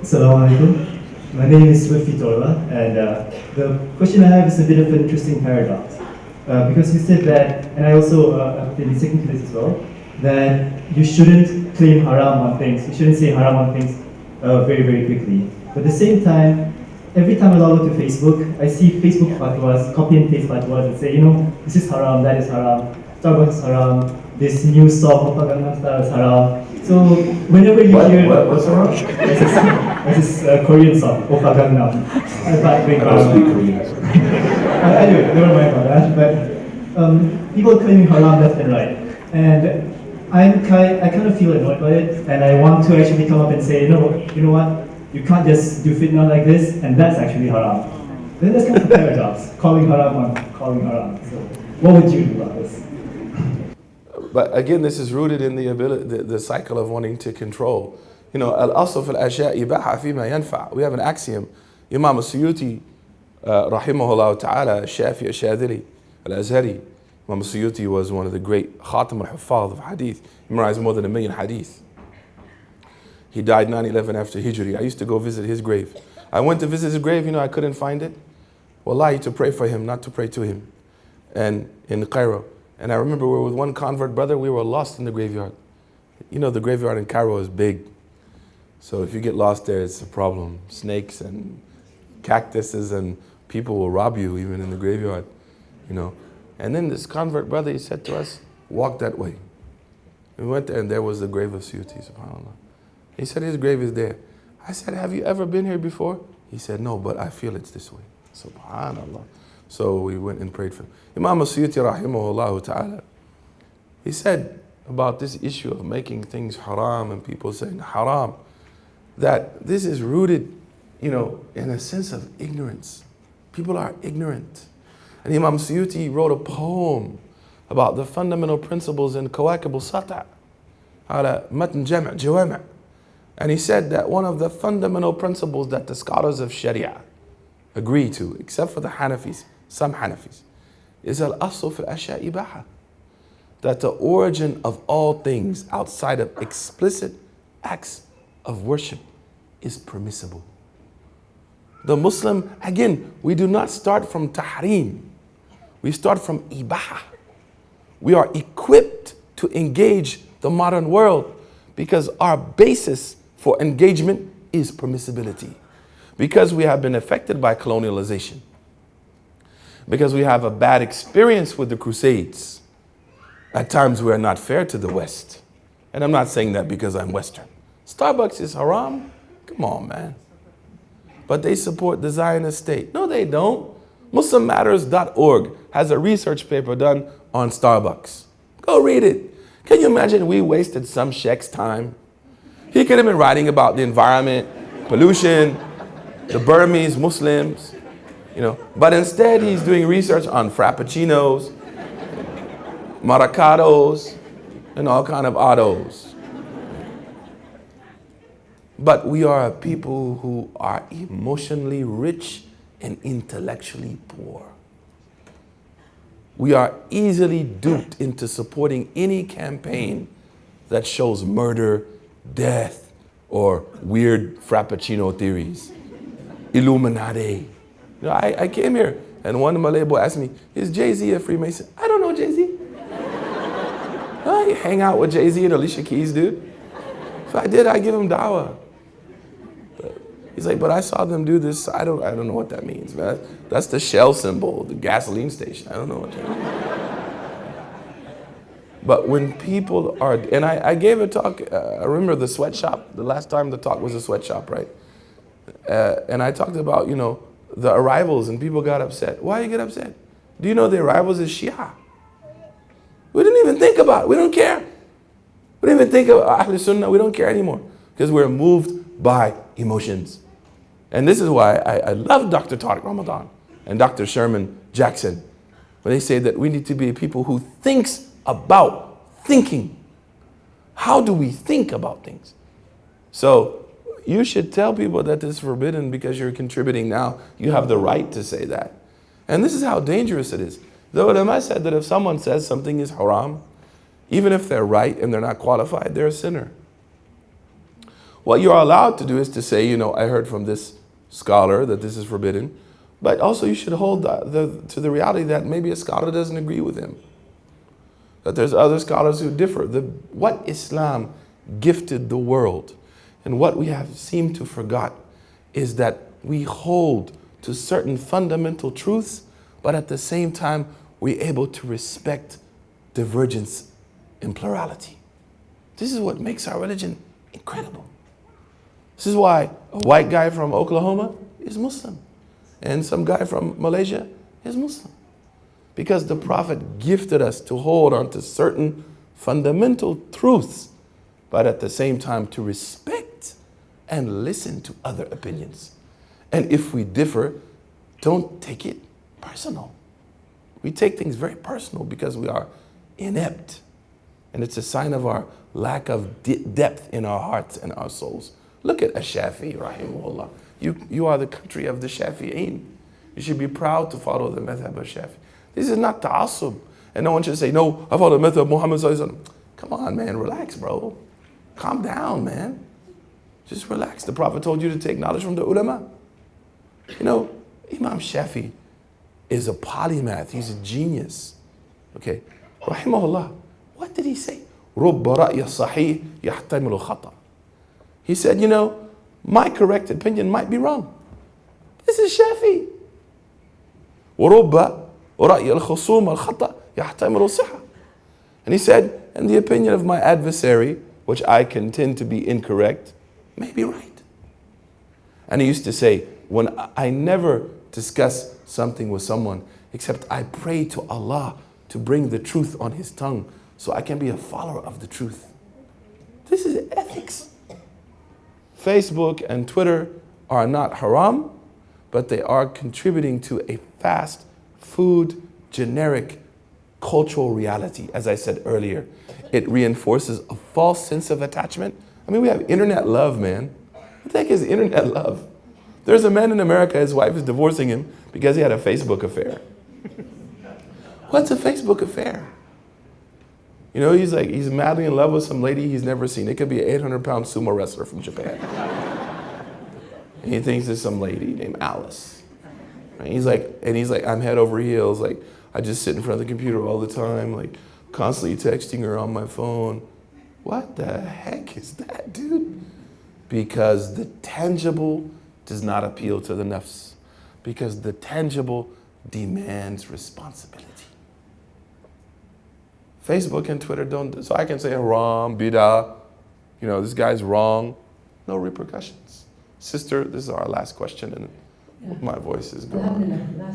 Assalamu alaikum. My name is Webb, and the question I have is a bit of an interesting paradox. Because you said that, and I also have been listening to this as well, that you shouldn't claim haram on things, you shouldn't say haram on things very, very quickly. But at the same time, every time I log into Facebook, I see Facebook fatwas, copy and paste fatwas that say, this is haram, that is haram, Starbucks is haram, this new song, Gangnam Style is haram. So whenever you hear What's wrong? this is Korean song, Oppa Gangnam. I don't speak Korean. Anyway, never mind about that. But people claiming haram left and right, and I kind of feel annoyed by it, and I want to actually come up and say, no, you know what? You can't just do fitna like this, and that's actually haram. Then there's kind of a paradox, calling haram on calling haram. So, what would you do about this? But again, this is rooted in the ability, the cycle of wanting to control. Al-asl fil ashya ibaha fima yanfa. We have an axiom. Imam al-Suyuti, rahimahullah ta'ala, Shafi al-Shadili, al-Azhari. Imam al-Suyuti was one of the great khatam al-huffaz of hadith. He memorized more than 1 million hadith. He died 9/11 after Hijri. I used to go visit his grave. I went to visit his grave, I couldn't find it. Wallahi, to pray for him, not to pray to him. And in Cairo. And I remember we were with one convert brother, we were lost in the graveyard. The graveyard in Cairo is big. So if you get lost there, it's a problem. Snakes and cactuses and people will rob you even in the graveyard, And then this convert brother, he said to us, walk that way. We went there and there was the grave of Suyuti, subhanAllah. He said his grave is there. I said, have you ever been here before? He said, no, but I feel it's this way. Subhanallah. So we went and prayed for him. Imam al-Suyuti rahimahullah ta'ala, he said about this issue of making things haram and people saying haram, that this is rooted, in a sense of ignorance. People are ignorant. And Imam Suyuti wrote a poem about the fundamental principles in Kawakib al-Sata, ala matn jam' jawami'. And he said that one of the fundamental principles that the scholars of Sharia agree to, except for the Hanafis, some Hanafis, is al-asl fil ashya ibaha. That the origin of all things outside of explicit acts of worship is permissible. The Muslim, again, we do not start from tahrim. We start from ibaha. We are equipped to engage the modern world because our basis for engagement is permissibility. Because we have been affected by colonialization. Because we have a bad experience with the Crusades. At times we are not fair to the West. And I'm not saying that because I'm Western. Starbucks is haram? Come on, man. But they support the Zionist state. No, they don't. MuslimMatters.org has a research paper done on Starbucks. Go read it. Can you imagine we wasted some sheikh's time? He could have been writing about the environment, pollution, the Burmese Muslims, But instead he's doing research on frappuccinos, maracados, and all kind of autos. But we are a people who are emotionally rich and intellectually poor. We are easily duped into supporting any campaign that shows murder, death, or weird frappuccino theories. Illuminati. I came here and one Malay boy asked me, is Jay-Z a Freemason? I don't know Jay-Z. I hang out with Jay-Z and Alicia Keys, dude. If I did, I'd give him dawah. He's like, but I saw them do this. I don't know what that means, man. That's the Shell symbol, the gasoline station. I don't know what that means. But when people are, and I gave a talk, I remember the sweatshop, the last time the talk was a sweatshop, right? And I talked about, the arrivals and people got upset. Why you get upset? Do you know the arrivals is Shia? We didn't even think about it. We don't care. We didn't even think about Ahl Sunnah. We don't care anymore because we're moved by emotions. And this is why I love Dr. Tariq Ramadan and Dr. Sherman Jackson when they say that we need to be people who thinks about thinking. How do we think about things? So you should tell people that this is forbidden because you're contributing now. You have the right to say that. And this is how dangerous it is. The ulama said that if someone says something is haram, even if they're right and they're not qualified, they're a sinner. what you're allowed to do is to say, I heard from this scholar that this is forbidden, but also you should hold to the reality that maybe a scholar doesn't agree with him. That there's other scholars who differ. What Islam gifted the world and what we have seemed to forgot is that we hold to certain fundamental truths, but at the same time, we're able to respect divergence in plurality. This is what makes our religion incredible. This is why a white guy from Oklahoma is Muslim and some guy from Malaysia is Muslim. Because the Prophet gifted us to hold on to certain fundamental truths, but at the same time to respect and listen to other opinions. And if we differ, don't take it personal. We take things very personal because we are inept. And it's a sign of our lack of depth in our hearts and our souls. Look at Ash-Shafi'i, rahimahullah. You are the country of the Shafi'een. You should be proud to follow the madhab of Shafi'i. This is not ta'assub. And no one should say, no, I follow the madhab of Muhammad sallallahu alaihi wasallam. Come on, man, relax, bro. Calm down, man. Just relax. The Prophet told you to take knowledge from the ulama. Imam Shafi is a polymath. He's a genius. Okay. Rahimahullah. What did he say? رُبَّ رَأْيَ الصَّحِيحِ يَحْتَمِلُ الْخَطَأ. He said, my correct opinion might be wrong. This is Shafi. وَرُبَّ رَأْيَ الْخُصُومَ الْخَطَأ يَحْتَمِلُ الصِّحَةَ. And he said, and the opinion of my adversary, which I contend to be incorrect, may be right. And he used to say, when I never discuss something with someone, except I pray to Allah to bring the truth on his tongue so I can be a follower of the truth. This is ethics. Facebook and Twitter are not haram, but they are contributing to a fast food, generic cultural reality. As I said earlier, it reinforces a false sense of attachment. I mean, we have internet love, man. What the heck is internet love? There's a man in America, his wife is divorcing him because he had a Facebook affair. What's a Facebook affair? He's madly in love with some lady he's never seen. It could be an 800-pound sumo wrestler from Japan. And he thinks it's some lady named Alice. And he's like, I'm head over heels. Like, I just sit in front of the computer all the time, like constantly texting her on my phone. What the heck is that, dude? Because the tangible does not appeal to the nafs. Because the tangible demands responsibility. Facebook and Twitter don't, so I can say haram, bidah, this guy's wrong. No repercussions. Sister, this is our last question and my voice is gone.